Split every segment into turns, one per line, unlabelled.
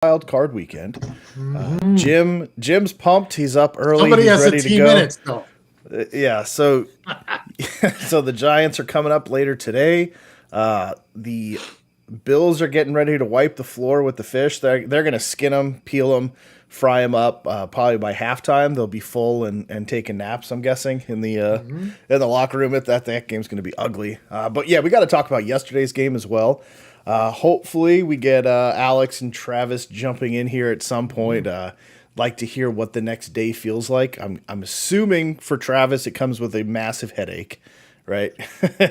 wild card weekend.
Mhm.
Jim's pumped. He's up early.
Somebody
He's
has a
ready to
team
go.
in it still.
Yeah, so so the Giants are coming up later today. The Bills are getting ready to wipe the floor with the fish. They're going to skin them, peel them, fry them up. Probably by halftime, they'll be full and taking naps. I'm guessing in the locker room. That game's going to be ugly. But yeah, we got to talk about yesterday's game as well. Hopefully, we get Alex and Travis jumping in here at some point. Like to hear what the next day feels like. I'm assuming for Travis it comes with a massive headache, right?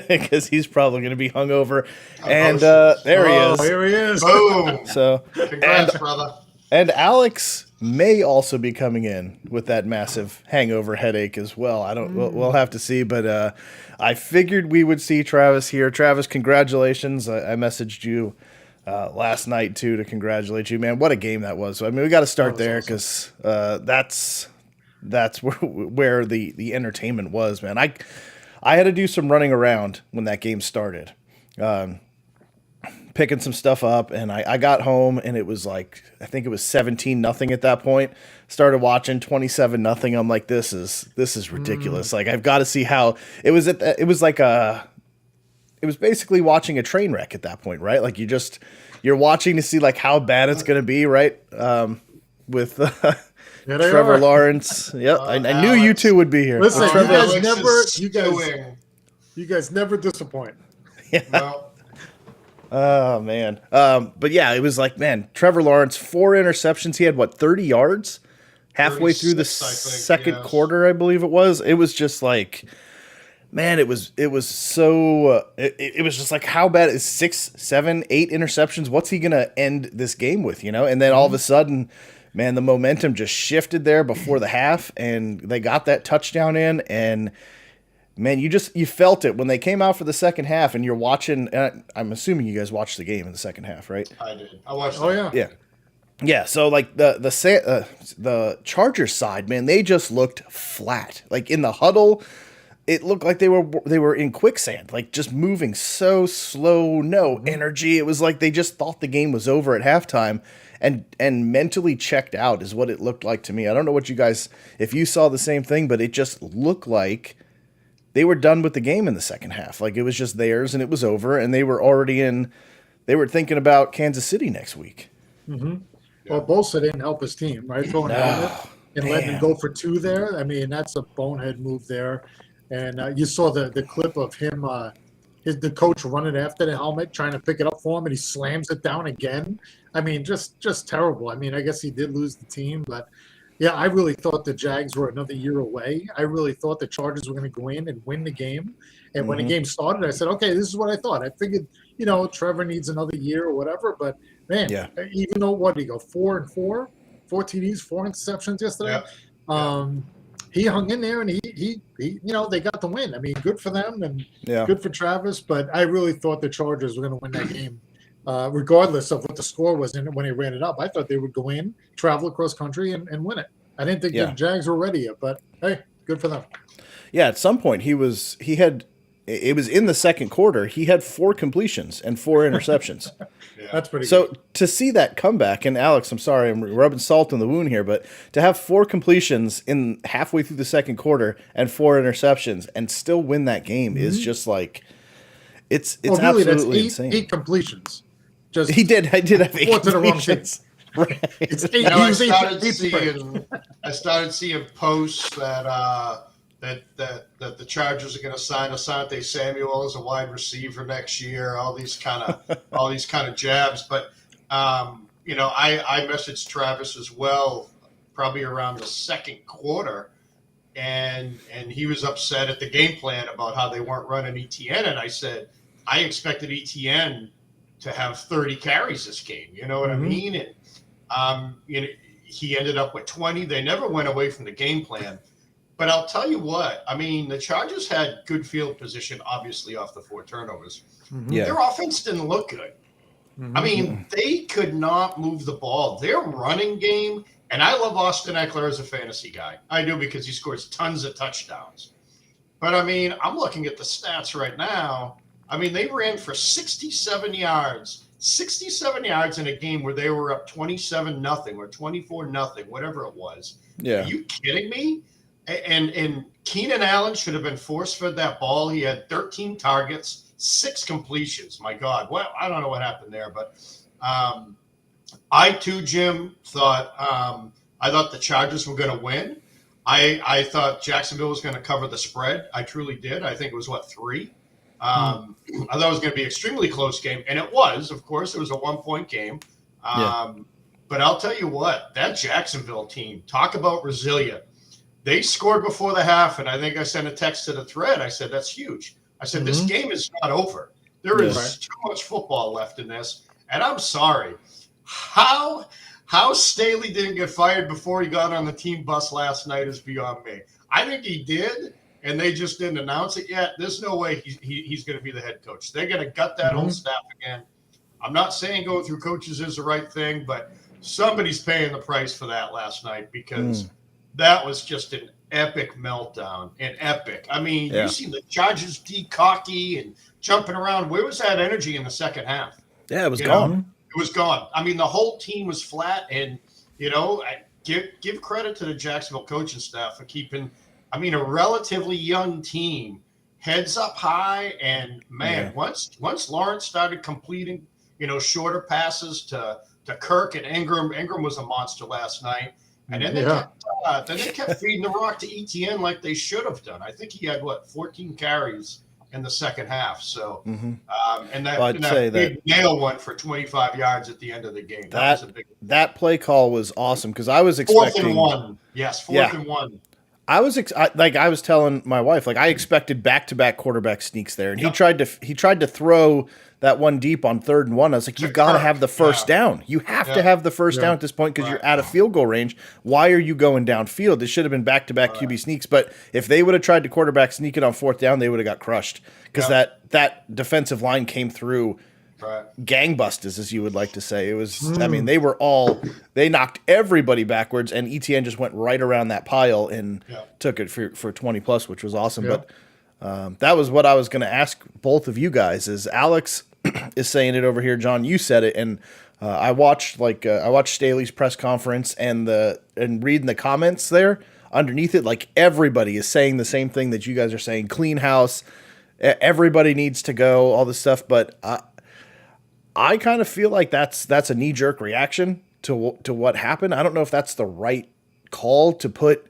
Because he's probably going to be hungover. And there he is.
Here he is.
Boom.
So
Congrats, brother.
and Alex may also be coming in with that massive hangover headache as well. I don't. We'll have to see. But I figured we would see Travis here. Travis, congratulations! I messaged you last night too to congratulate you, man. What a game that was. So, I mean, we got to start there because that's where the entertainment was, man. I had to do some running around when that game started. Picking some stuff up, and I got home, and it was like, I think it was 17-0 at that point. Started watching 27-0. I'm like, this is ridiculous. Like, I've got to see how it was. It was basically watching a train wreck at that point, right? Like you're watching to see like how bad it's going to be, right? With Trevor Lawrence. Yep, I knew you two would be here.
Listen,
you
you guys never disappoint.
Yeah.
No.
Oh man. But yeah, it was like, man, Trevor Lawrence, 4 interceptions. He had 30 yards halfway through the
36, I think,
second
yes.
quarter, I believe it was. It was just like, man, it was so it was just like, how bad is 6, 7, 8 interceptions? What's he gonna end this game with, you know? And then all of a sudden, man, the momentum just shifted there before the half, and they got that touchdown in, and man, you felt it when they came out for the second half, and you're watching. I'm assuming you guys watched the game in the second half, right?
I did. I watched.
Oh yeah.
Yeah. Yeah, so like the Chargers side, man, they just looked flat. Like in the huddle, it looked like they were in quicksand, like just moving so slow, no energy. It was like they just thought the game was over at halftime and mentally checked out is what it looked like to me. I don't know what you guys, if you saw the same thing, but it just looked like they were done with the game in the second half. Like it was just theirs and it was over, and they were thinking about Kansas City next week.
Well, Bosa didn't help his team, right? Throwing helmet and letting him go for 2 there. I mean, that's a bonehead move there. And you saw the clip of him, the coach running after the helmet, trying to pick it up for him, and he slams it down again. I mean, just terrible. I mean, I guess he did lose the team, but yeah, I really thought the Jags were another year away. I really thought the Chargers were going to go in and win the game. And when the game started, I said, okay, this is what I thought. I figured, Trevor needs another year or whatever. But, man, even though, what did he go, 4-4? 4 TDs, 4 interceptions yesterday?
Yeah.
He hung in there, and he they got the win. I mean, good for them and good for Travis. But I really thought the Chargers were going to win that game. Regardless of what the score was when he ran it up. I thought they would go in, travel across country, and win it. I didn't think the Jags were ready yet, but hey, good for them.
Yeah, at some point it was in the second quarter, he had 4 completions and 4 interceptions.
That's pretty good.
So to see that comeback, and Alex, I'm sorry, I'm rubbing salt in the wound here, but to have 4 completions in halfway through the second quarter and 4 interceptions and still win that game is just like, it's really, absolutely insane.
8 completions.
I did have 8
completions.
Right.
It's 8.
I started seeing posts that the Chargers are going to sign Asante Samuel as a wide receiver next year. All these kind of jabs, but I messaged Travis as well, probably around the second quarter, and he was upset at the game plan about how they weren't running ETN, and I said I expected ETN to have 30 carries this game. You know what I mean? And he ended up with 20. They never went away from the game plan. But I'll tell you what, I mean, the Chargers had good field position, obviously, off the 4 turnovers.
Yeah.
Their offense didn't look good. I mean, they could not move the ball. Their running game, and I love Austin Eckler as a fantasy guy. I do, because he scores tons of touchdowns. But, I mean, I'm looking at the stats right now. I mean, they ran for 67 yards 67 yards in a game where they were up 27-0 or 24-0, whatever it was.
Yeah.
Are you kidding me? And Keenan Allen should have been force-fed that ball. He had 13 targets, 6 completions. My God. Well, I don't know what happened there, but I too, Jim, thought I thought the Chargers were going to win. I thought Jacksonville was going to cover the spread. I truly did. I think it was, 3? I thought it was going to be an extremely close game, and it was. Of course, it was a 1-point game. But I'll tell you what, that Jacksonville team, talk about resilient. They scored before the half, and I think I sent a text to the thread. I said, that's huge. I said, this game is not over. There is too much football left in this, and I'm sorry. How Staley didn't get fired before he got on the team bus last night is beyond me. I think he did, and they just didn't announce it yet. There's no way he's going to be the head coach. They're going to gut that whole staff again. I'm not saying going through coaches is the right thing, but somebody's paying the price for that last night because that was just an epic meltdown. I mean, you see the Chargers de-cocky and jumping around. Where was that energy in the second half?
Yeah, it was gone.
It was gone. I mean, the whole team was flat, and I give credit to the Jacksonville coaching staff for keeping, a relatively young team heads up high. And man, once Lawrence started completing, shorter passes to Kirk and Ingram was a monster last night, and then they kept feeding the rock to ETN like they should have done. I think he had 14 carries in the second half. So, and that big nail one for 25 yards at the end of the game. That
play call was awesome because I was expecting
4th and 1. Yes, 4th and 1.
I was telling my wife, I expected back-to-back quarterback sneaks there, and he tried to throw that one deep on 3rd and 1. I was like, you've got to have the first down. You have to have the first down at this point because you're out of field goal range. Why are you going downfield? This should have been back-to-back QB sneaks. But if they would have tried to quarterback sneak it on 4th down, they would have got crushed because that defensive line came through gangbusters, as you would like to say. It was, they knocked everybody backwards, and ETN just went right around that pile and took it for 20 plus, which was awesome. But that was what I was going to ask both of you guys. Is Alex is saying it over here, John? You said it, and I watched Staley's press conference and reading the comments there underneath it. Everybody is saying the same thing that you guys are saying. Clean house. Everybody needs to go. All this stuff, but I kind of feel like that's a knee-jerk reaction to what happened. I don't know if that's the right call to put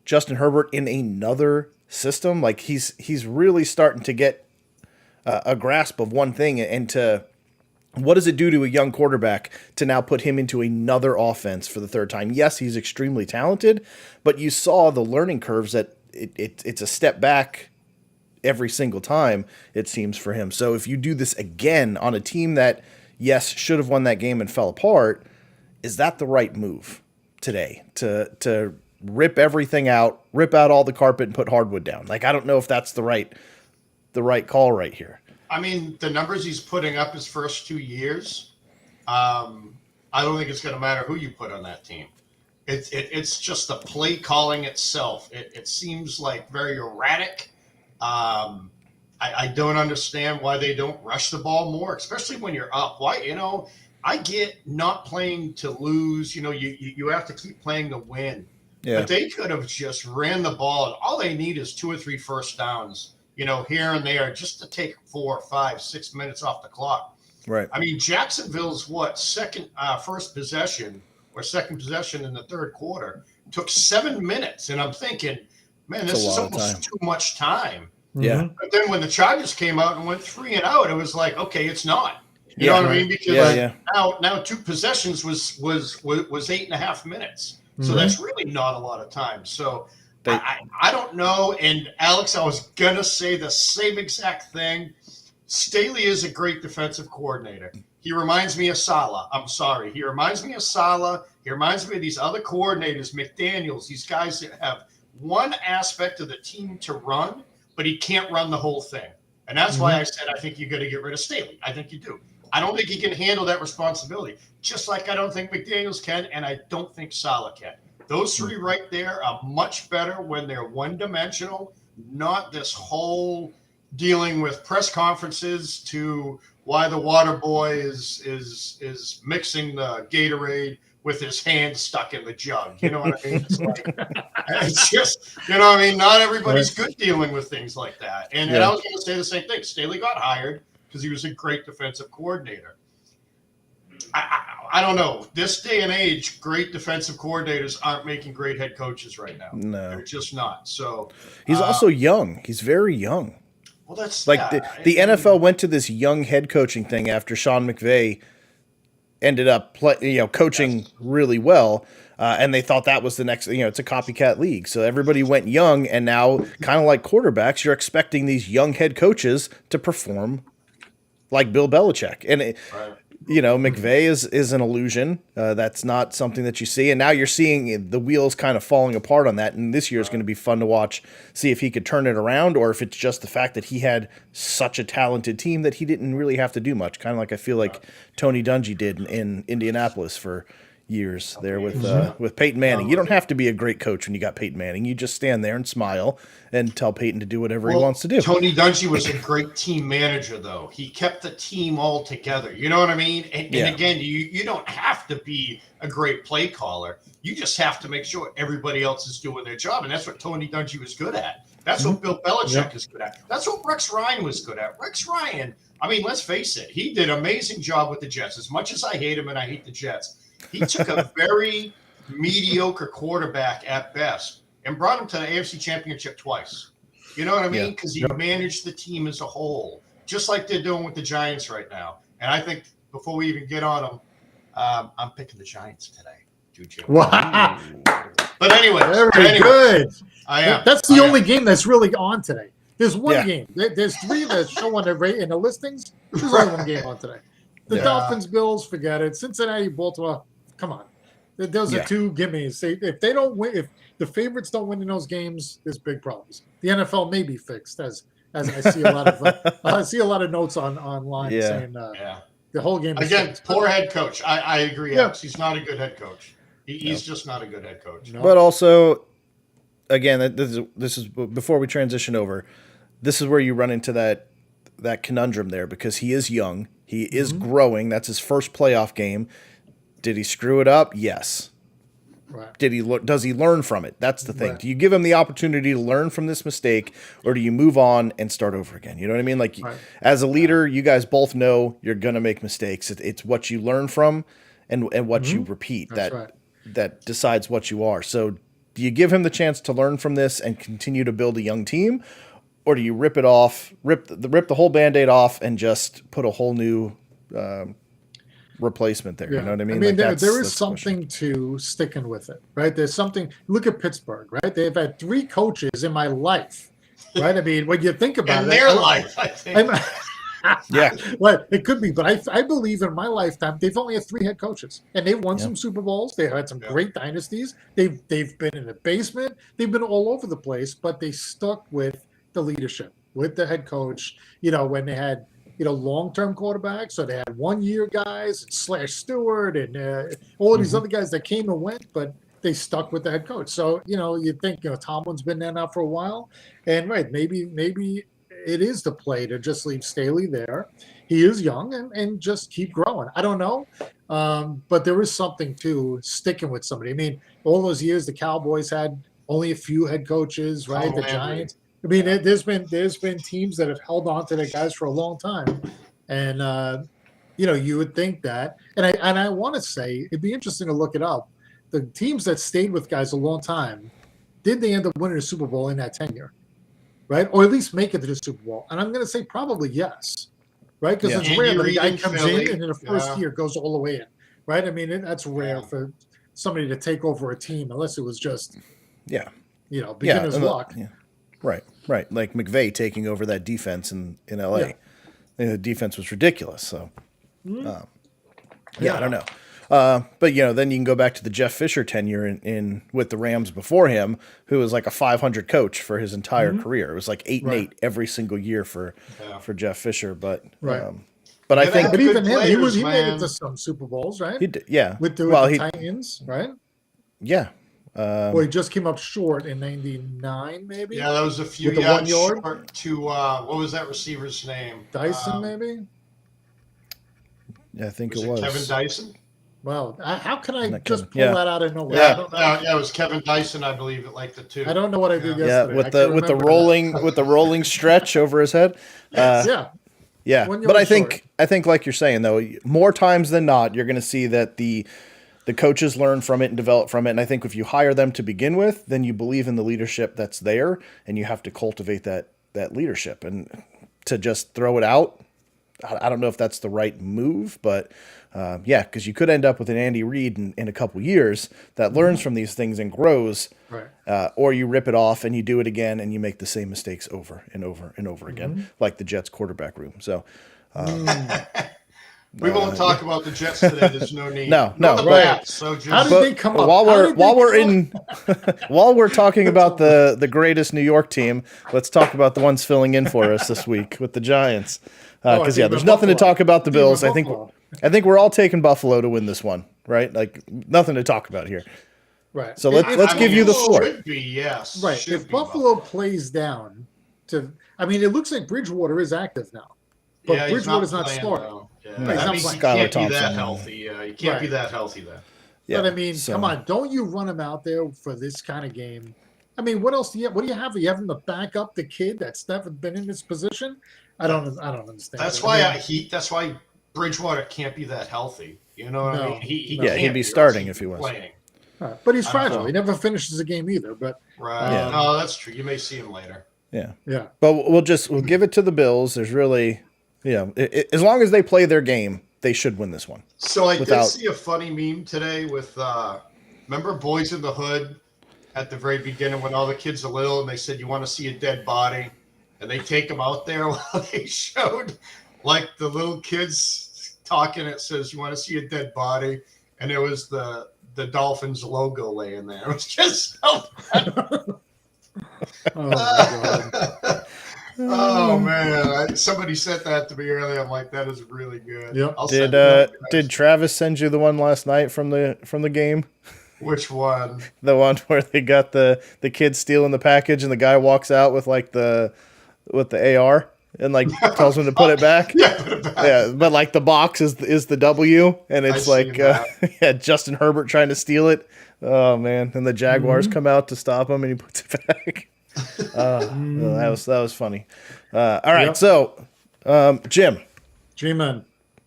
Justin Herbert in another system. He's really starting to get a grasp of one thing, and to what does it do to a young quarterback to now put him into another offense for the 3rd time? Yes, he's extremely talented, but you saw the learning curves that it's a step back every single time, it seems, for him. So if you do this again on a team that, yes, should have won that game and fell apart, is that the right move today to rip everything out, rip out all the carpet and put hardwood down? I don't know if that's the right call right here.
The numbers he's putting up his first 2 years, I don't think it's going to matter who you put on that team. It's just the play calling itself. It seems like very erratic. I don't understand why they don't rush the ball more, especially when you're up. Why, I get not playing to lose. You have to keep playing to win. Yeah. But they could have just ran the ball, and all they need is 2 or 3 first downs, here and there, just to take 4, 5, 6 minutes off the clock.
Right.
Jacksonville's first possession or second possession in the 3rd quarter took 7 minutes, and I'm thinking, man, this is almost too much time.
Yeah.
But then when the Chargers came out and went 3 and out, it was like, okay, it's not. You know what I mean? Because now 2 possessions was 8.5 minutes. So that's really not a lot of time. So I don't know. And Alex, I was gonna say the same exact thing. Staley is a great defensive coordinator. He reminds me of Saleh. I'm sorry. He reminds me of Saleh. He reminds me of these other coordinators, McDaniels, these guys that have one aspect of the team to run, but he can't run the whole thing. And that's why I said I think you got to get rid of Staley. I think you do. I don't think he can handle that responsibility, just like I don't think McDaniels can, and I don't think Saleh can. Those 3 right there are much better when they're one-dimensional, not this whole dealing with press conferences to the water boy is mixing the Gatorade with his hand stuck in the jug. You know what I mean? It's like, it's just, you know what I mean? Not everybody's good dealing with things like that. And I was going to say the same thing. Staley got hired because he was a great defensive coordinator. I don't know. This day and age, great defensive coordinators aren't making great head coaches right now.
No.
They're just not. So
he's also young. He's very young.
Well, that's
like the NFL went to this young head coaching thing after Sean McVay ended up coaching really well. And they thought that was the next, it's a copycat league. So everybody went young, and now kind of like quarterbacks, you're expecting these young head coaches to perform like Bill Belichick. And McVay is an illusion. That's not something that you see. And now you're seeing the wheels kind of falling apart on that. And this year is going to be fun to watch, see if he could turn it around, or if it's just the fact that he had such a talented team that he didn't really have to do much. Kind of like I feel like Tony Dungy did in Indianapolis for years there with Peyton Manning. You don't have to be a great coach when you got Peyton Manning. You just stand there and smile and tell Peyton to do whatever he wants to do.
Tony Dungy was a great team manager, though. He kept the team all together. You know what I mean? And again, you don't have to be a great play caller. You just have to make sure everybody else is doing their job. And that's what Tony Dungy was good at. That's what Bill Belichick is good at. That's what Rex Ryan was good at. Rex Ryan, I mean, let's face it, he did an amazing job with the Jets. As much as I hate him and I hate the Jets, he took a very mediocre quarterback at best and brought him to the AFC Championship twice. You know what I mean? Because he managed the team as a whole, just like they're doing with the Giants right now. And I think before we even get on them, I'm picking the Giants today. Juju.
Wow.
But anyway,
good.
I am.
That's the only game that's really on today. There's one game. There's three that show on in the listings. There's only one game on today. The Dolphins, Bills, forget it. Cincinnati, Baltimore, come on. Those are two gimmies. If they don't win, if the favorites don't win in those games, there's big problems. The NFL may be fixed, as I see a lot of I see a lot of notes online saying the whole game.
Again, poor head coach. I agree. Alex. He's not a good head coach. He's just not a good head coach.
No. But also, again, this is before we transition over. This is where you run into that conundrum there, because he is young. He is growing. That's his first playoff game. Did he screw it up? Yes.
Right.
Does he learn from it? That's the thing. Right. Do you give him the opportunity to learn from this mistake, or do you move on and start over again? You know what I mean? Like, as a leader, you guys both know you're going to make mistakes. It's what you learn from and what you repeat that decides what you are. So do you give him the chance to learn from this and continue to build a young team, or do you rip it off, rip the whole Band-Aid off and just put a whole new replacement there? You know what I mean?
I mean, there is something to sticking with it, right? There's something. Look at Pittsburgh, right? They've had 3 coaches in my life, right? I mean, when you think about
in their life, I think.
Well, it could be, but I believe in my lifetime they've only had 3 head coaches, and they've won some Super Bowls. They've had some great dynasties. They've been in the basement. They've been all over the place, but they stuck with the leadership, with the head coach. You know, when they had long-term quarterbacks, so they had 1-year guys, Slash Stewart, and all of these other guys that came and went, but they stuck with the head coach. So you think Tomlin's been there now for a while, and maybe it is the play to just leave Staley there. He is young and just keep growing. I don't know, but there is something to sticking with somebody. I mean, all those years the Cowboys had only a few head coaches, right? The Giants. I mean, there's been teams that have held on to their guys for a long time, and you would think that. And I want to say it'd be interesting to look it up. The teams that stayed with guys a long time, did they end up winning a Super Bowl in that tenure, right? Or at least make it to the Super Bowl? And I'm going to say probably yes, right? Because it's rare that a guy comes in and in the first year goes all the way in, right? I mean, that's rare for somebody to take over a team unless it was just beginner's luck.
Yeah. Right. Like McVay taking over that defense in LA.
Yeah.
The defense was ridiculous. So, I don't know. But then you can go back to the Jeff Fisher tenure in with the Rams before him, who was like a 500 coach for his entire career. It was like 8-8 every single year for Jeff Fisher. But but I think,
but even him, he made it to some Super Bowls, right?
He did, yeah.
With the Titans, right?
Yeah.
Well, he just came up short in '99, maybe.
Yeah, that was a few yards short to what was that receiver's name?
Dyson, maybe.
I think
Was
it
it
was.
Kevin Dyson?
Well, how can I
Not
just
Kevin.
pull
Yeah.
that out of nowhere?
Yeah.
I don't know.
Yeah, it was Kevin Dyson, I believe, at like the 2.
I don't know what I did
Yeah.
Yeah,
yesterday. I
with
can
the
remember that.
rolling stretch over his head.
Yeah.
Yeah,
1
but
yard short.
I think like you're saying though, more times than not, you're going to see that the coaches learn from it and develop from it. And I think if you hire them to begin with, then you believe in the leadership that's there, and you have to cultivate that leadership. And to just throw it out, I don't know if that's the right move, but yeah, because you could end up with an Andy Reid in a couple years that learns from these things and grows.
Right.
Or you rip it off and you do it again and you make the same mistakes over and over and over again, like the Jets quarterback room. So
We won't talk about the Jets today. There's no need.
No,
The
right.
Pats, so just,
How did they come up?
while
How
we're
did they
while we're
come
in while we're talking about the greatest New York team, let's talk about the ones filling in for us this week with the Giants.
I
Because
think
there's
about
nothing to
Buffalo.
talk about the
Think
Bills.
about
I think
Buffalo.
we're all taking Buffalo to win this one, right? Like nothing to talk about here.
Right.
So let's give you the floor.
Should be, yes.
Right.
Should
If
be
Buffalo plays down to, I mean, it looks like Bridgewater is active now, but
Yeah, he's
Bridgewater's not
playing,
starting.
though. Yeah.
He's
That
not
means
playing.
he can't
Skylar
be
Thompson.
that healthy. You can't be
Right.
that healthy then.
Yeah,
But I mean,
so-
come on, don't you run him out there for this kind of game? I mean, what else do you have? What do you have? You have him to back up the kid that's never been in this position? I don't understand.
That's
it.
why
I mean,
that's why Bridgewater can't be that healthy. You know what
No.
I mean? He
No.
Yeah,
can't
he'd be
or
starting
else
if he was.
playing.
right. But he's
I don't
fragile.
know.
He never finishes a game either. But
Right.
Yeah.
No, that's true. You may see him later.
Yeah.
yeah,
But we'll give it to the Bills. There's really, as long as they play their game, they should win this one.
So I
Without-
did see a funny meme today with remember Boys in the Hood at the very beginning when all the kids are little and they said you want to see a dead body and they take them out there while they showed like the little kids talking. It says you want to see a dead body, and it was the Dolphins logo laying there. It was just so
oh my god,
oh man! Somebody sent that to me earlier. I'm like, that is really good.
Yep.
I'll send it out to you guys.
Did Travis send you the one last night from the game?
Which one?
The one where they got the kid stealing the package and the guy walks out with like with the AR and like tells him to put it back.
Yeah, put it back.
Yeah, but like the box is the W, and it's
I
like
seen
yeah, Justin Herbert trying to steal it. Oh man! And the Jaguars come out to stop him, and he puts it back. That was funny. All right,
Yep.
so Jim,
G-Man.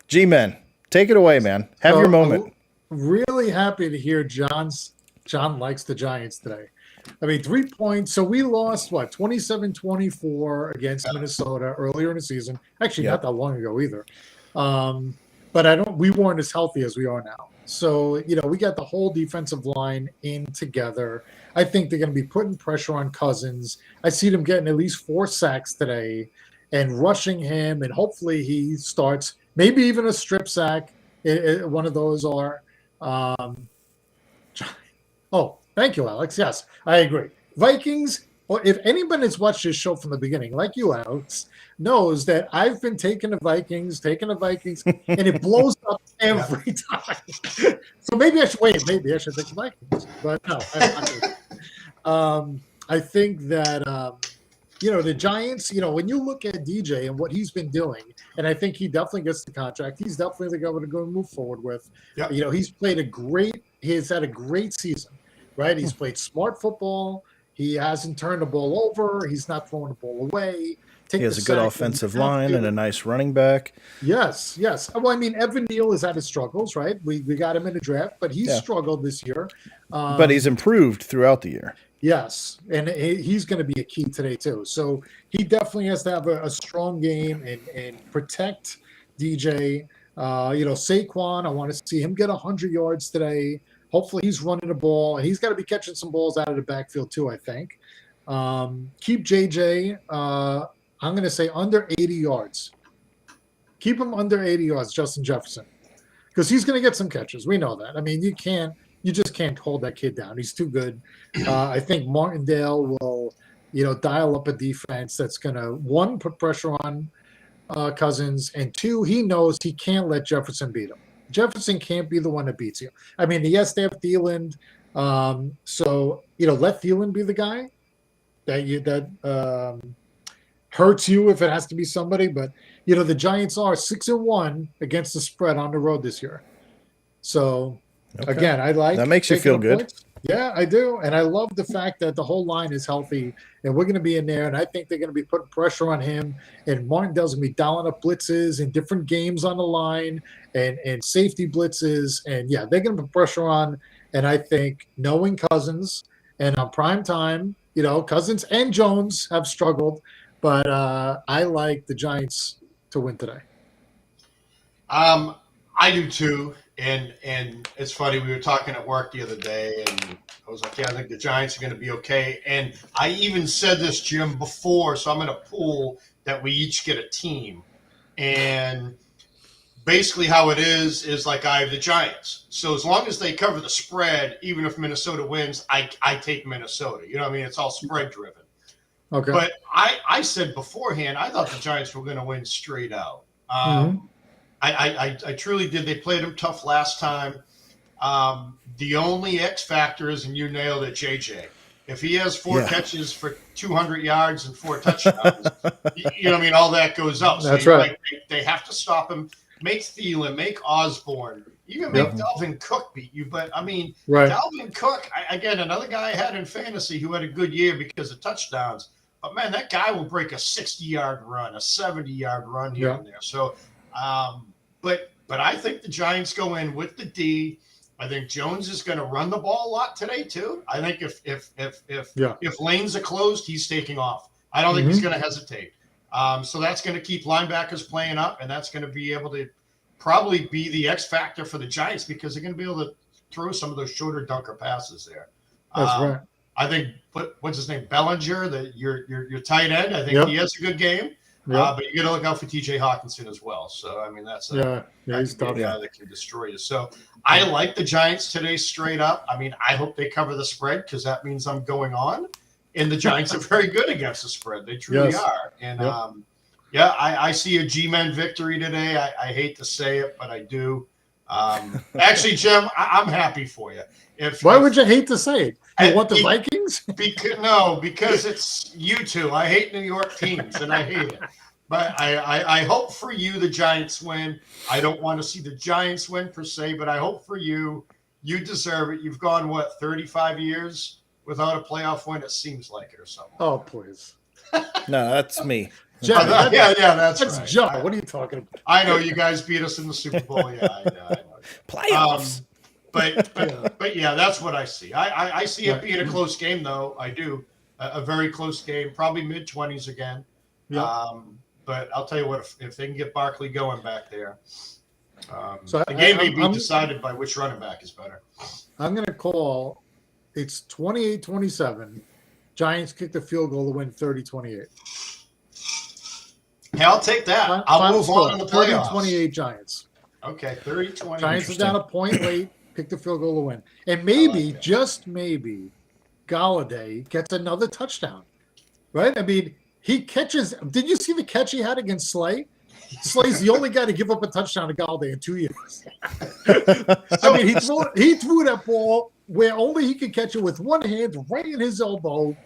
G-Men, take it away, man. Have
So,
your moment.
Really happy to hear John likes the Giants today. I mean, 3 points. So we lost, 27-24 against Minnesota earlier in the season. Actually,
Yeah.
not that long ago either. But we weren't as healthy as we are now. So, we got the whole defensive line in together. I think they're going to be putting pressure on Cousins. I see them getting at least 4 sacks today and rushing him, and hopefully he starts maybe even a strip sack. One of those are. Oh, thank you, Alex. Yes, I agree. Vikings, or if anyone has watched this show from the beginning, like you, Alex, knows that I've been taking the Vikings, and it blows up every time. So maybe I should wait. Maybe I should take the Vikings, but no. I think that the Giants. When you look at DJ and what he's been doing, and I think he definitely gets the contract. He's definitely the guy we're going to move forward with.
Yep.
He's had a great season, right? He's played smart football. He hasn't turned the ball over. He's not throwing the ball away.
He has a good offensive line and a nice running back.
Yes. Well, I mean, Evan Neal has had his struggles, right? We got him in the draft, but he's struggled this year.
But he's improved throughout the year.
Yes, and he's going to be a key today too. So he definitely has to have a strong game and protect DJ. Saquon, I want to see him get 100 yards today. Hopefully he's running the ball, and he's got to be catching some balls out of the backfield too, I think. Keep JJ, I'm going to say under 80 yards. Keep him under 80 yards, Justin Jefferson, because he's going to get some catches. We know that. I mean, you just can't hold that kid down. He's too good. I think Martindale will, dial up a defense that's going to, 1, put pressure on Cousins, and 2, he knows he can't let Jefferson beat him. Jefferson can't be the one that beats you. I mean, yes, they have Thielen. So, let Thielen be the guy that hurts you if it has to be somebody. But the Giants are 6-1 against the spread on the road this year. So
Okay.
again, I like
That makes you
taking
feel
the
good.
points. Yeah, I do. And I love the fact that the whole line is healthy and we're going to be in there. And I think they're going to be putting pressure on him. And Martindale's going to be dialing up blitzes in different games on the line and safety blitzes. And yeah, they're going to put pressure on. And I think knowing Cousins and on prime time, Cousins and Jones have struggled. But I like the Giants to win today.
I do too, and it's funny. We were talking at work the other day, and I was like, "Yeah, I think the Giants are going to be okay." And I even said this, Jim, before. So I'm in a pool that we each get a team, and basically how it is like I have the Giants. So as long as they cover the spread, even if Minnesota wins, I take Minnesota. You know what I mean? It's all spread driven.
Okay.
But I said beforehand, I thought the Giants were going to win straight out. I truly did. They played them tough last time. The only X factor is, and you nailed it, JJ. If he has four catches for 200 yards and 4 touchdowns, you know what I mean? All that goes up. So
That's right.
Like, they have to stop him. Make Thielen, make Osborne, even make Dalvin Cook beat you. But, I mean, Dalvin Cook, again, another guy I had in fantasy who had a good year because of touchdowns. But, man, that guy will break a 60-yard run, a 70-yard run here and there. So, but I think the Giants go in with the D. I think Jones is going to run the ball a lot today too. I think if lanes are closed, he's taking off. I don't think he's going to hesitate. So that's going to keep linebackers playing up, and that's going to be able to probably be the X factor for the Giants because they're going to be able to throw some of those shorter dunker passes there.
That's right.
I think what's his name, Bellinger, your tight end. I think he has a good game. But you got to look out for T.J. Hawkinson as well. So I mean that's
he's tough.
A guy that can destroy you. So I like the Giants today straight up. I mean I hope they cover the spread because that means I'm going on. And the Giants are very good against the spread. They truly are. And I see a G-Men victory today. I hate to say it, but I do. Actually, Jim, I'm happy for you.
Why would you hate to say it? You want the Vikings?
Because it's you two. I hate New York teams, and I hate it. But I hope for you the Giants win. I don't want to see the Giants win per se, but I hope for you. You deserve it. You've gone, 35 years without a playoff win? It seems like it or something.
Oh, please.
No, that's me.
Jeff,
that's
right. John, what are you talking about?
I know you guys beat us in the Super Bowl. Yeah, I know.
Playoffs.
But yeah, that's what I see. I see it being a close game, though. I do. A very close game, probably mid-20s again.
Yeah.
But I'll tell you what, if they can get Barkley going back there,
so
the game may be decided by which running back is better.
I'm going to call it's 28-27. Giants kick the field goal to win 30-28.
Hey, I'll take that. I'll move on in the playoffs.
30-28 Giants.
Okay, 30-20.
Giants are down a point late, kick the field goal to win. And maybe, just maybe, Galladay gets another touchdown. Right? I mean, he catches. Did you see the catch he had against Slay? Slay's the only guy to give up a touchdown to Galladay in 2 years. I mean, he threw that ball where only he could catch it with one hand right in his elbow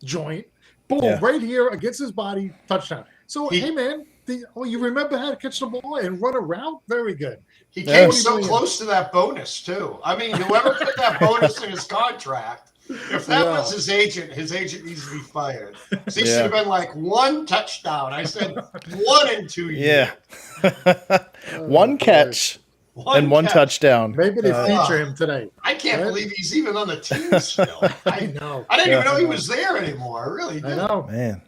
joint. Boom, right here against his body, touchdown. So, hey, man, you remember how to catch the ball and run around? Very good.
He came so close to that bonus, too. I mean, whoever put that bonus in his contract, if that was his agent needs to be fired. So he should have been like 1 touchdown. I said 1 in 2 years.
Yeah. One catch. And one touchdown.
Maybe they feature him today.
I can't believe he's even on the team still.
I know.
I didn't even know he was there anymore. I really did.
I know.
Man.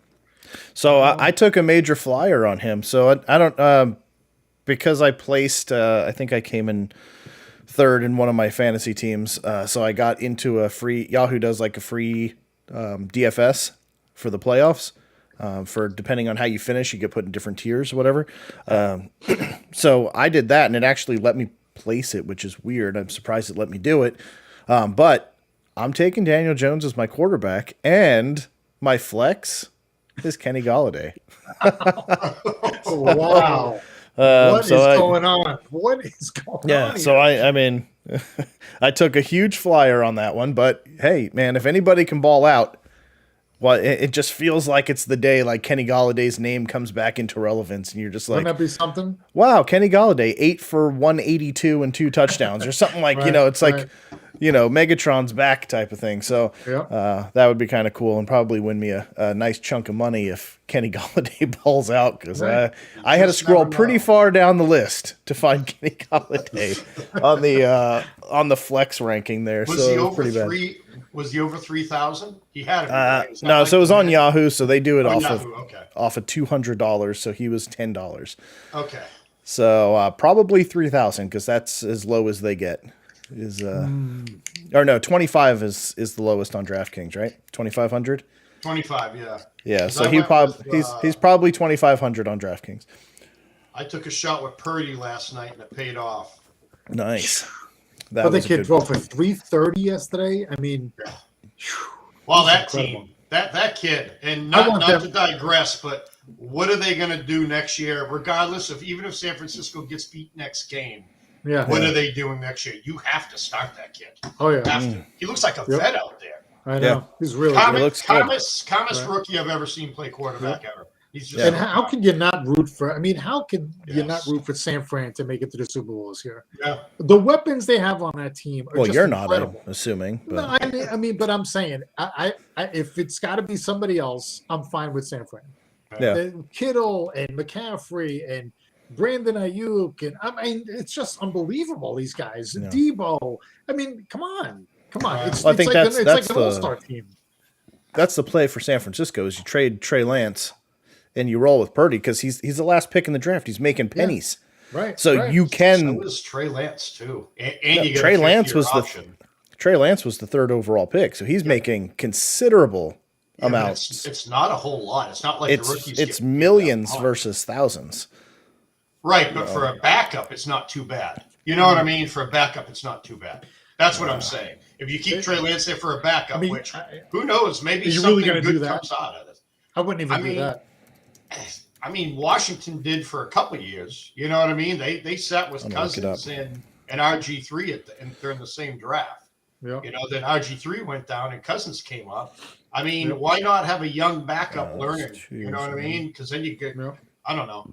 So I took a major flyer on him. So I don't because I placed I think I came in third in one of my fantasy teams. So I got into a free Yahoo does like a free DFS for the playoffs. For depending on how you finish, you get put in different tiers or whatever. So I did that, and it actually let me place it, which is weird. I'm surprised it let me do it. But I'm taking Daniel Jones as my quarterback, and my flex is Kenny Galladay.
Wow. What is going on? What is going on?
Yeah, so I mean, I took a huge flyer on that one, but hey, man, if anybody can ball out, Well, it just feels like it's the day like Kenny Galladay's name comes back into relevance, and you're just like,
Wouldn't that be something?
wow, Kenny Galladay 8 for 182 and 2 touchdowns, or something like
Right,
it's like
right.
Megatron's back type of thing. So
Yeah.
that would be kind of cool and probably win me a nice chunk of money if Kenny Galladay balls out, because
Right.
I had to
Just
scroll
never
pretty
know.
far down the list to find Kenny Galladay on the flex ranking there.
Was
so
he
it was
over
pretty bad.
three? Was he over 3,000? He had to be. Right? Is that
No,
like
so it was
the
on
minute?
Yahoo, so they do it
Oh,
off
Yahoo. Okay.
of $200, so he was $10.
Okay.
So probably 3,000, because that's as low as they get. Is or no, 25 is the lowest on DraftKings, right? 2,500.
25. Yeah.
Yeah,
'Cause
so
I went with,
he's probably 2,500 on DraftKings.
I took a shot with Purdy last night and it paid off.
Nice. That
But the
was a
kid
good
threw
one.
for 330 yesterday. I mean,
Well,
That's
that
incredible.
team, that kid, and
I
not
want
not
them-
to digress, but what are they going to do next year? Regardless of even if San Francisco gets beat next game,
yeah.
what are they doing next year? You have to start that kid.
Oh yeah.
Have to. He looks like a
Yep.
vet out there.
I know.
Yeah.
He's really
He
good.
looks good.
Calmest
Right.
rookie I've ever seen play quarterback ever. He's just
Yeah.
And how can you not root for? I mean, how can you not
Yes.
root for San Fran to make it to the Super Bowl this year?
yeah.
The weapons they have on that team are
Well,
just
you're not,
incredible.
I'm assuming. But
No, I mean, but I'm saying, I if it's got to be somebody else, I'm fine with San Fran.
yeah.
Kittle and McCaffrey and Brandon Ayuk, and I mean, it's just unbelievable. These guys,
Yeah.
Debo. I mean, come on. It's,
Well, I
it's
think
like
that's-
it's
that's
like an
the-
all-star team.
That's the play for San Francisco is you trade Trey Lance and you roll with Purdy, because he's the last pick in the draft. He's making pennies.
Right.
So
right.
you
So
can
was Trey Lance too, and
Yeah,
you get
Trey
a
Lance
fifth-year
was the-
option.
Trey Lance was the 3rd overall pick, so he's making considerable
Yeah, but
amounts.
It's not a whole lot. It's not like the rookies.
It's
get
millions
paid that much.
versus thousands.
Right, but for a backup, it's not too bad. You know what I mean? For a backup, it's not too bad. That's what I'm saying. If you keep Trey Lance there for a backup,
I mean,
which who knows, maybe
Are you
something
really gonna do
good
that?
comes out of it.
I wouldn't even
I
do
mean,
that.
I mean, Washington did for a couple of years. You know what I mean? They sat with
I'm gonna look it
Cousins and RG3 during the same draft.
Yeah.
You know, then RG3 went down and Cousins came up. I mean,
Yep.
why not have a young backup
that's
learning?
two
You know what I
years
mean? Because then you get,
Yeah.
I don't know.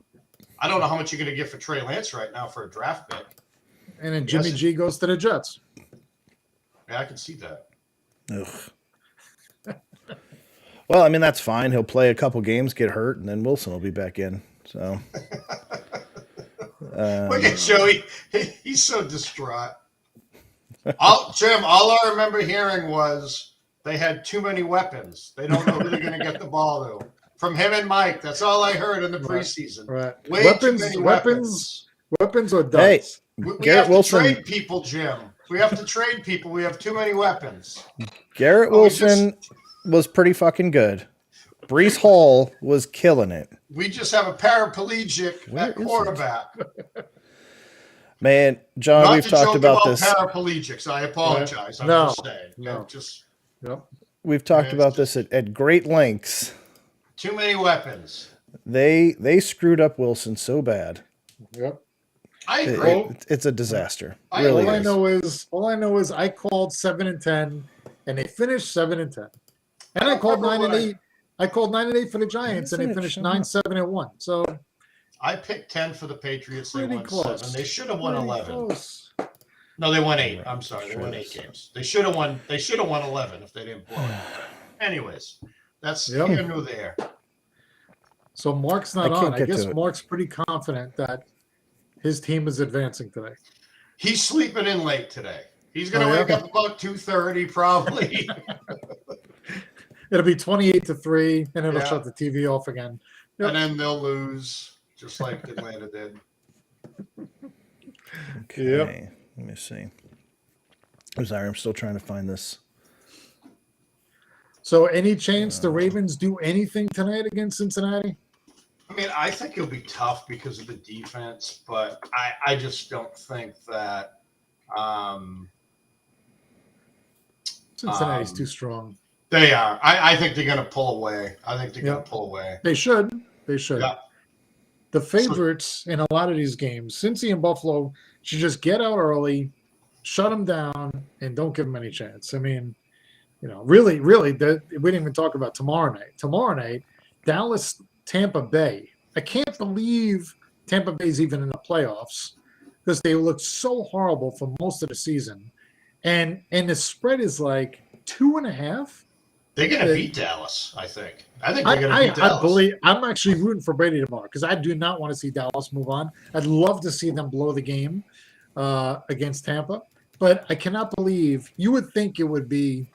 I don't know how much you're going to get for Trey Lance right now for a draft pick.
And then Jimmy
Yes.
G goes to the Jets.
Yeah, I can see that.
Ugh. Well, I mean, that's fine. He'll play a couple games, get hurt, and then Wilson will be back in. So
Look at Joey. He's so distraught. Jim, all I remember hearing was they had too many weapons. They don't know who they're going to get the ball to. From him and Mike. That's all I heard in the
Right.
preseason.
Right.
Way too many weapons.
Weapons or
Hey,
duds.
We
Garrett
have
Wilson-
to trade people, Jim. We have to trade people. We have too many weapons.
Garrett
Oh, we
Wilson was pretty fucking good. Brees Hall was killing it.
We just have a paraplegic
Where
at
is it?
quarterback.
Man, John,
Not
we've
to
talked
joke
about this.
paraplegics. I apologize. I'm
No,
just saying.
no.
Just
Yep.
We've talked
Yeah,
about this at great lengths.
too many weapons.
They screwed up Wilson so bad.
Yep.
I
It-
agree.
it's a disaster.
I-
Really
All I
is.
know is I called 7-10, and they finished 7-10. And I
I
called
remember
9-8. I called 9-8 for the Giants, and they finished 9-7-1. So
I picked 10 for the Patriots. They
Pretty
won
close.
7. They should have won
pretty
11.
close.
No, they won 8. I'm sorry. They won 8 games. They should have won 11 if they didn't blow it. Anyways, that's
Yep.
here nor there.
So Mark's not
I can't
on. I
get
guess
to it.
Mark's pretty confident that his team is advancing today.
He's sleeping in late today. He's going to
Oh, yeah?
wake up about 2:30 probably.
It'll be 28-3, and it'll
Yeah.
shut the TV off again. Yep.
And then they'll lose just like Atlanta did.
Okay. Let me see. I'm sorry, I'm still trying to find this.
So any chance the Ravens do anything tonight against Cincinnati?
I mean, I think it'll be tough because of the defense, but I just don't think that
Cincinnati's too strong.
they are. I think they're going to pull away. I think they're going
Yep.
to pull away.
They should. They should.
Yeah.
The favorites in a lot of these games, Cincy and Buffalo, should just get out early, shut them down, and don't give them any chance. I mean, really, we didn't even talk about tomorrow night. Tomorrow night, Dallas, Tampa Bay. I can't believe Tampa Bay's even in the playoffs because they looked so horrible for most of the season, and the spread is like 2.5.
They're going to beat Dallas, I think. I think they're going to beat Dallas.
I'm actually rooting for Brady tomorrow because I do not want to see Dallas move on. I'd love to see them blow the game against Tampa, but I cannot believe you would think it would be,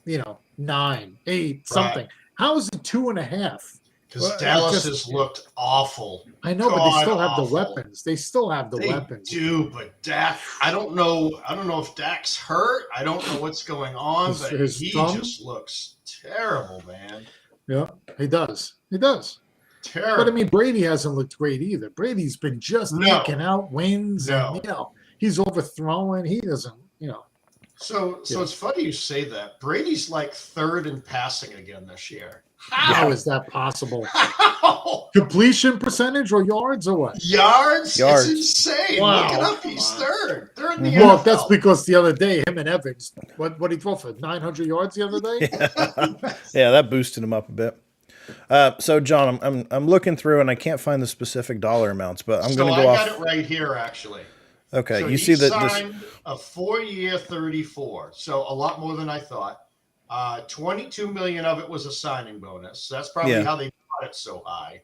9, 8, something. Right. How is it 2.5?
Because Dallas has looked awful.
I know, but they still have the weapons. They still have the weapons.
They do, but Dak, I don't know if Dak's hurt. I don't know what's going on, but he just looks terrible, man.
Yeah, he does. He does.
Terrible.
But I mean, Brady hasn't looked great either. Brady's been just knocking out wins, and he's overthrowing. He doesn't,
So it's funny you say that. Brady's like third in passing again this year.
How is that possible?
How?
Completion percentage or yards or what?
Yards. It's insane. Wow. Look it up. He's third. Third in the NFL.
Well, that's because the other day, him and Evans, what did he throw for 900 yards the other day?
Yeah, that boosted him up a bit. So John, I'm looking through and I can't find the specific dollar amounts, but I'm going to go off.
I got it right here, actually.
Okay,
so
you see that
this signed a 4-year, 34, so a lot more than I thought. 22 million of it was a signing bonus. So that's probably how they got it so high.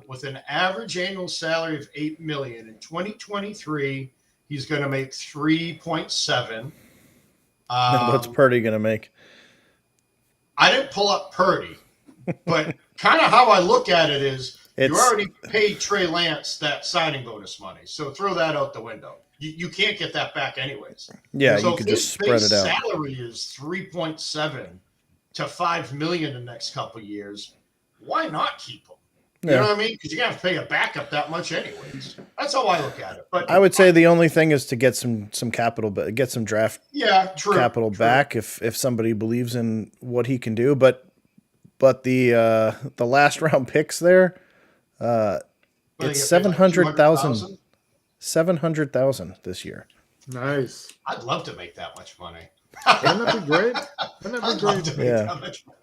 With an average annual salary of $8 million in 2023, he's going to make 3.7.
What's Purdy going to make?
I didn't pull up Purdy, but kind of how I look at it is you already paid Trey Lance that signing bonus money, so throw that out the window. You can't get that back anyways.
Yeah,
so
you could just spread it out.
Salary is 3.7 to 5 million in the next couple of years. Why not keep him? You know what I mean? Because you're gonna have to pay a backup that much anyways. That's how I look at it. But
I would say the only thing is to get some capital, but get some draft capital back if somebody believes in what he can do. But the last round picks there, it's 700,000. 700,000 this year.
Nice.
I'd love to make that much money.
Wouldn't that be great?
I'd love to make that much money.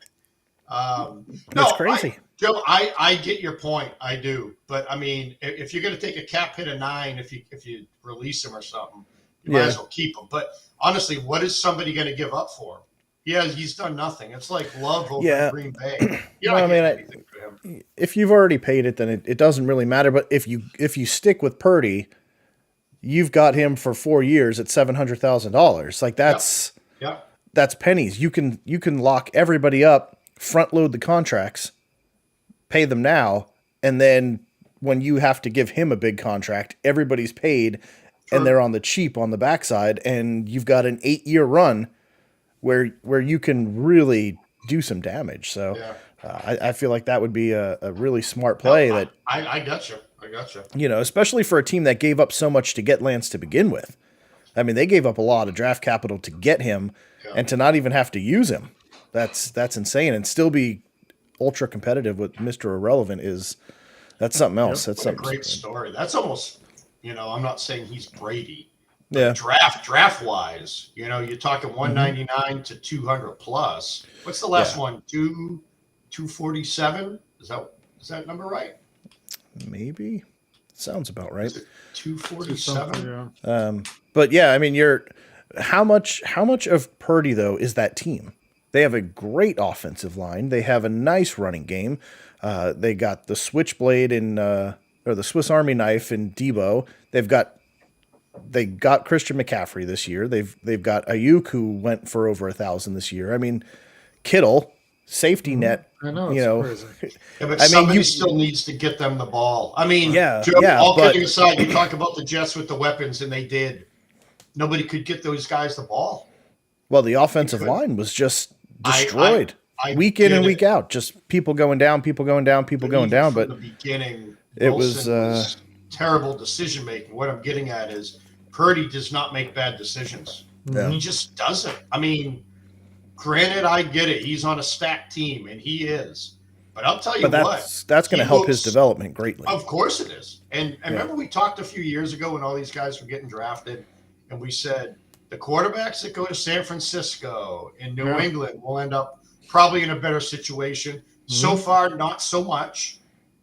That's crazy.
Joe, I get your point. I do. But I mean, if you're going to take a cap hit of 9, if you release him or something, you might as well keep him. But honestly, what is somebody going to give up for him? Yeah, he's done nothing. It's like Love over in Green Bay.
If you've already paid it, then it doesn't really matter. But if you stick with Purdy, you've got him for 4 years at $700,000. Like that's pennies. You can lock everybody up, front load the contracts, pay them now, and then when you have to give him a big contract, everybody's paid and they're on the cheap on the backside, and you've got an 8-year run where you can really do some damage. So I feel like that would be a really smart play.
I got you.
Especially for a team that gave up so much to get Lance to begin with. I mean, they gave up a lot of draft capital to get him, and to not even have to use him. That's insane, and still be ultra competitive with Mr. Irrelevant that's something else. That's something.
A great story. That's almost, I'm not saying he's Brady.
Yeah.
Draft wise, you're talking 199 to 200 plus. What's the last one? 247? Is that number right?
Maybe. Sounds about right.
247.
But yeah, I mean, how much of Purdy though is that team? They have a great offensive line. They have a nice running game. They got the switchblade or the Swiss Army knife in Debo. They got Christian McCaffrey this year. They've got Ayuk, who went for over 1,000 this year. I mean, Kittle, safety net.
I know. Crazy.
But somebody still needs to get them the ball. I mean, all kidding aside, you talk about the Jets with the weapons, and they did. Nobody could get those guys the ball.
Well, the offensive line was just destroyed week in and week out. Just people going down. But
from the beginning,
it was
terrible decision making. What I'm getting at is Purdy does not make bad decisions.
Yeah.
He just doesn't. I mean, granted, I get it. He's on a stacked team, and he is. But I'll tell you
that's going to help his development greatly.
Of course it is. And remember we talked a few years ago when all these guys were getting drafted, and we said, the quarterbacks that go to San Francisco and New
Yeah.
England will end up probably in a better situation. So far, not so much.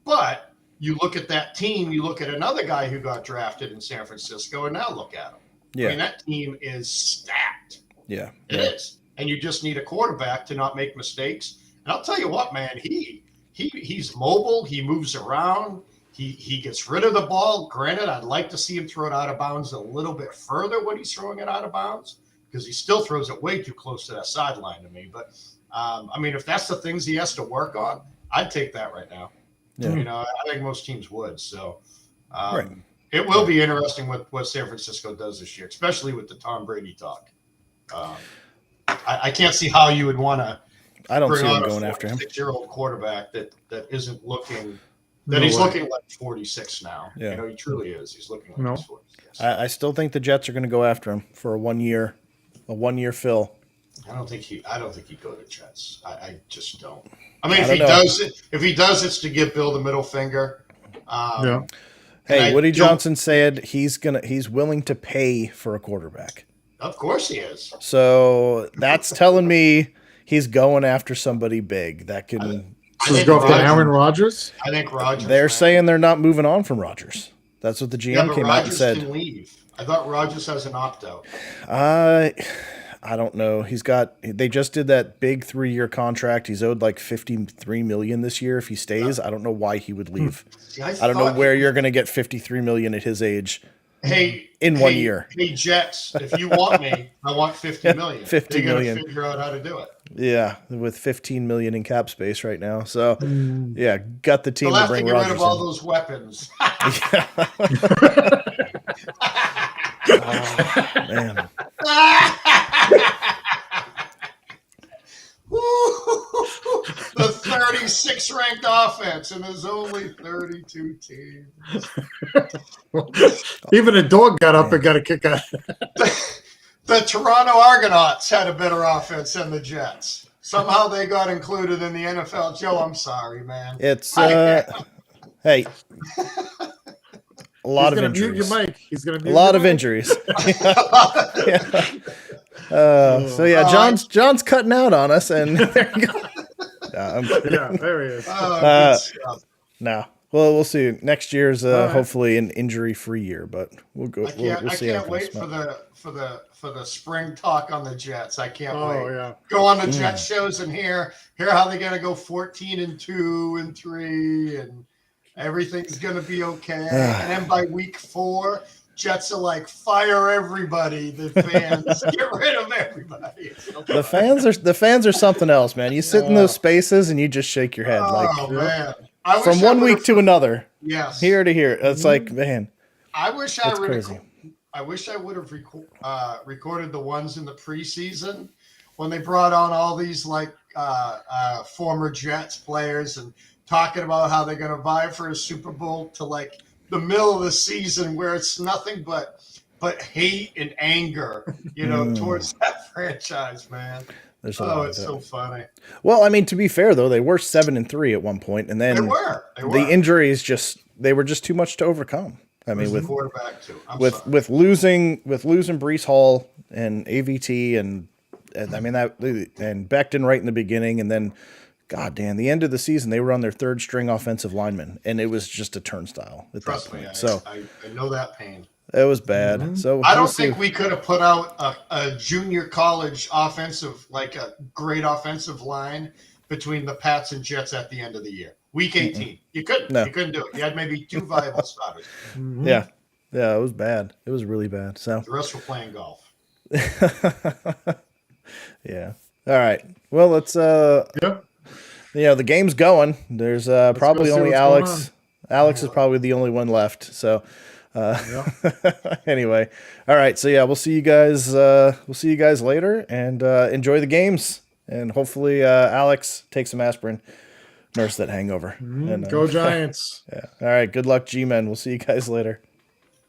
But you look at that team, you look at another guy who got drafted in San Francisco, and now look at him.
Yeah.
I mean, that team is stacked.
Yeah.
It is. And you just need a quarterback to not make mistakes. And I'll tell you what, man, he's mobile, he moves around, he gets rid of the ball. Granted, I'd like to see him throw it out of bounds a little bit further when he's throwing it out of bounds, because he still throws it way too close to that sideline to me. But I mean, if that's the things he has to work on, I'd take that right now.
Yeah.
You know, I think most teams would. So
Right.
it will be interesting what San Francisco does this year, especially with the Tom Brady talk. I can't see how you would want to
I don't
bring
see
on
them
a
going after him.
46-year-old quarterback that isn't looking
No
he's
way.
looking like 46 now.
Yeah.
You know, he truly is. He's looking like
No.
he's 46.
I still think the Jets are going to go after him for a 1 year fill.
I don't think he'd go to Jets. I just don't. I mean,
I
if
don't
he
know.
does it, it's to give Bill the middle finger.
Yeah.
Hey,
I
Woody
don't-
Johnson said he's willing to pay for a quarterback.
Of course he is.
So that's telling me he's going after somebody big that can.
I
Let's
think
go after
Rodgers-
Aaron Rodgers.
I think Rodgers.
They're
man.
saying they're not moving on from Rodgers. That's what the GM
yeah, but
came out and
Rodgers
said.
can leave. I thought Rodgers has an opt out.
I don't know. They just did that big 3-year contract. He's owed like $53 million this year if he stays. I don't know why he would leave.
See,
I don't know where you're going to get $53 million at his age.
Hey,
in 1 year.
Hey Jets, if you want me, I want $50 million.
50
They're gonna
million.
figure out how to do it.
Yeah, with $15 million in cap space right now. So, yeah, got the team
They'll
to
have to
bring
get rid
Rodgers
of all
in.
those weapons.
Man.
The 36 ranked offense, and there's only 32 teams.
Even a dog got up and got a kick out.
The Toronto Argonauts had a better offense than the Jets. Somehow they got included in the NFL. Joe, I'm sorry, man.
It's hey, a lot of
He's gonna mute
injuries.
your mic. He's gonna
A
mute
lot
your
of
mic.
injuries. So yeah, John's cutting out on us, and there you go. I'm kidding.
Yeah, there he is.
Good stuff.
No. Well, we'll see. Next year's
right.
hopefully an injury-free year, but we'll go.
I
We'll
can't
see how
wait
it goes.
for the spring talk on the Jets. I can't
Oh
wait.
yeah.
Go on the Jets shows and hear how they're gonna go 14-2 and 3, and everything's gonna be okay. And then by week 4, Jets are like, fire everybody. The fans, get rid of everybody.
The fans are something else, man. You sit in those spaces and you just shake your head
Oh man!
from one week to another,
yes,
here to here. It's like, man,
I wish
That's crazy.
I wish I would have recorded the ones in the preseason when they brought on all these former Jets players and talking about how they're going to vie for a Super Bowl to like the middle of the season where it's nothing but hate and anger, towards that franchise, man.
there's a lot of
It's
it.
so funny.
Well, I mean, to be fair though, they were 7-3 at one point, and
They
then
were.
the injuries they were just too much to overcome. I mean,
the
with
quarterback too. I'm
with
sorry.
with losing Brees Hall and AVT and I mean that and Becton right in the beginning, and then God damn, the end of the season they were on their third string offensive lineman, and it was just a turnstile at
Trust
that
me,
point. So
I know that pain.
it was bad. So
I
we'll
don't
see.
think we could have put out a junior college offensive, like a great offensive line between the Pats and Jets at the end of the year. Week 18. You couldn't.
No.
You couldn't do it. You had maybe 2 viable starters.
Yeah, it was bad. It was really bad. So
The rest were playing golf.
yeah. All right. Well, let's
Yep.
the game's going. There's probably
go see
only
what's going
Alex. Alex is probably the only one left. So anyway, all right. So yeah, we'll see you guys. We'll see you guys later, and enjoy the games. And hopefully, Alex takes some aspirin, nurse that hangover. And,
Go Giants.
yeah. All right. Good luck, G-men. We'll see you guys later.